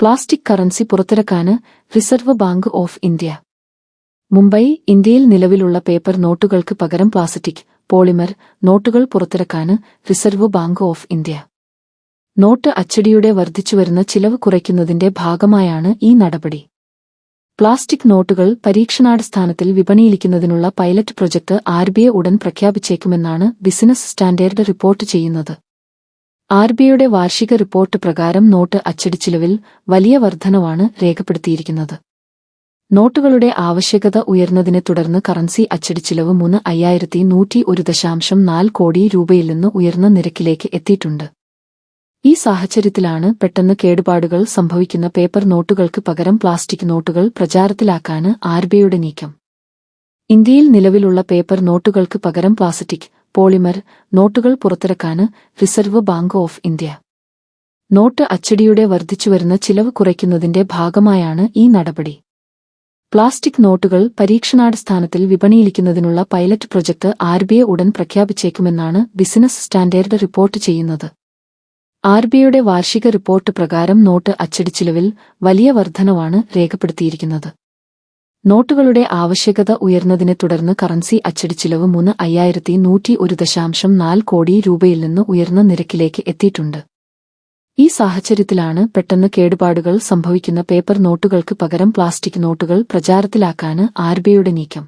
Plastic currency പുറത്തിറക്കാന് reserve bank of India. Mumbai, ഇന്ത്യയിൽ നിലവിലുള്ള പേപ്പർ നോട്ടുകൾക്ക് പകരം പ്ലാസ്റ്റിക്, പോളിമർ നോട്ടുകൾ പുറത്തിറക്കാന് reserve bank of India. Note അച്ചടിയുടെ വർദ്ധിച്ചുവരുന്ന ചിലവ് കുറയ്ക്കുന്നതിന്റെ ഭാഗമായാണ് ഈ നടപടി. പ്ലാസ്റ്റിക് നോട്ടുകൾ പരീക്ഷണാടിസ്ഥാനത്തിൽ വിപണിയിലിക്കുന്നതിനുള്ള പൈലറ്റ് പ്രൊജക്ട് RBI ഉടൻ പ്രഖ്യാപിച്ചേക്കുമെന്നാണ് ബിസിനസ് സ്റ്റാൻഡേർഡ് റിപ്പോർട്ട് ചെയ്യുന്നത്. RBIയുടെ വാർഷിക റിപ്പോർട്ട് പ്രകാരം നോട്ട് അച്ചടിച്ചിലവിൽ വലിയ വർധനവാണ് രേഖപ്പെടുത്തിയിരിക്കുന്നത്. നോട്ടുകളുടെ ആവശ്യകത ഉയർന്നതിനെ തുടർന്ന് കറൻസി അച്ചടിച്ചിലവ് 3,101.4 കോടി രൂപയിൽ നിന്ന് ഉയർന്ന നിരക്കിലേക്ക് എത്തിയിട്ടുണ്ട്. ഈ സാഹചര്യത്തിലാണ് പെട്ടെന്ന് കേടുപാടുകൾ സംഭവിക്കുന്ന പേപ്പർ നോട്ടുകൾക്ക് പകരം പ്ലാസ്റ്റിക് നോട്ടുകൾ പ്രചാരത്തിലാക്കാന് RBIയുടെ നീക്കം. ഇന്ത്യയിൽ നിലവിലുള്ള പേപ്പർ നോട്ടുകൾക്ക് പകരം പ്ലാസ്റ്റിക്, പോളിമർ നോട്ടുകൾ പുറത്തിറക്കാന് reserve bank of India. Note അച്ചടിയുടെ വർദ്ധിച്ചുവരുന്ന ചിലവ് കുറയ്ക്കുന്നതിന്റെ ഭാഗമായാണ് ഈ നടപടി. പ്ലാസ്റ്റിക് നോട്ടുകൾ പരീക്ഷണാടിസ്ഥാനത്തിൽ വിപണിയിലിക്കുന്നതിനുള്ള പൈലറ്റ് പ്രൊജക്ട് RBI ഉടൻ പ്രഖ്യാപിച്ചേക്കുമെന്നാണ് ബിസിനസ് സ്റ്റാൻഡേർഡ് റിപ്പോർട്ട് ചെയ്യുന്നത്. RBIയുടെ വാർഷിക റിപ്പോർട്ട് പ്രകാരം നോട്ട് അച്ചടിച്ചിലവിൽ വലിയ വർധനവാണ് രേഖപ്പെടുത്തിയിരിക്കുന്നത്. നോട്ടുകളുടെ ആവശ്യകത ഉയർന്നതിനെ തുടർന്ന് കറൻസി അച്ചടിച്ചിലവ് 3,101.4 കോടി രൂപയിൽ നിന്ന് ഉയർന്ന നിരക്കിലേക്ക് എത്തിയിട്ടുണ്ട്. ഈ സാഹചര്യത്തിലാണ് പെട്ടെന്ന് കേടുപാടുകൾ സംഭവിക്കുന്ന പേപ്പർ നോട്ടുകൾക്ക് പകരം പ്ലാസ്റ്റിക് നോട്ടുകൾ പ്രചാരത്തിലാക്കാന് RBIയുടെ നീക്കം.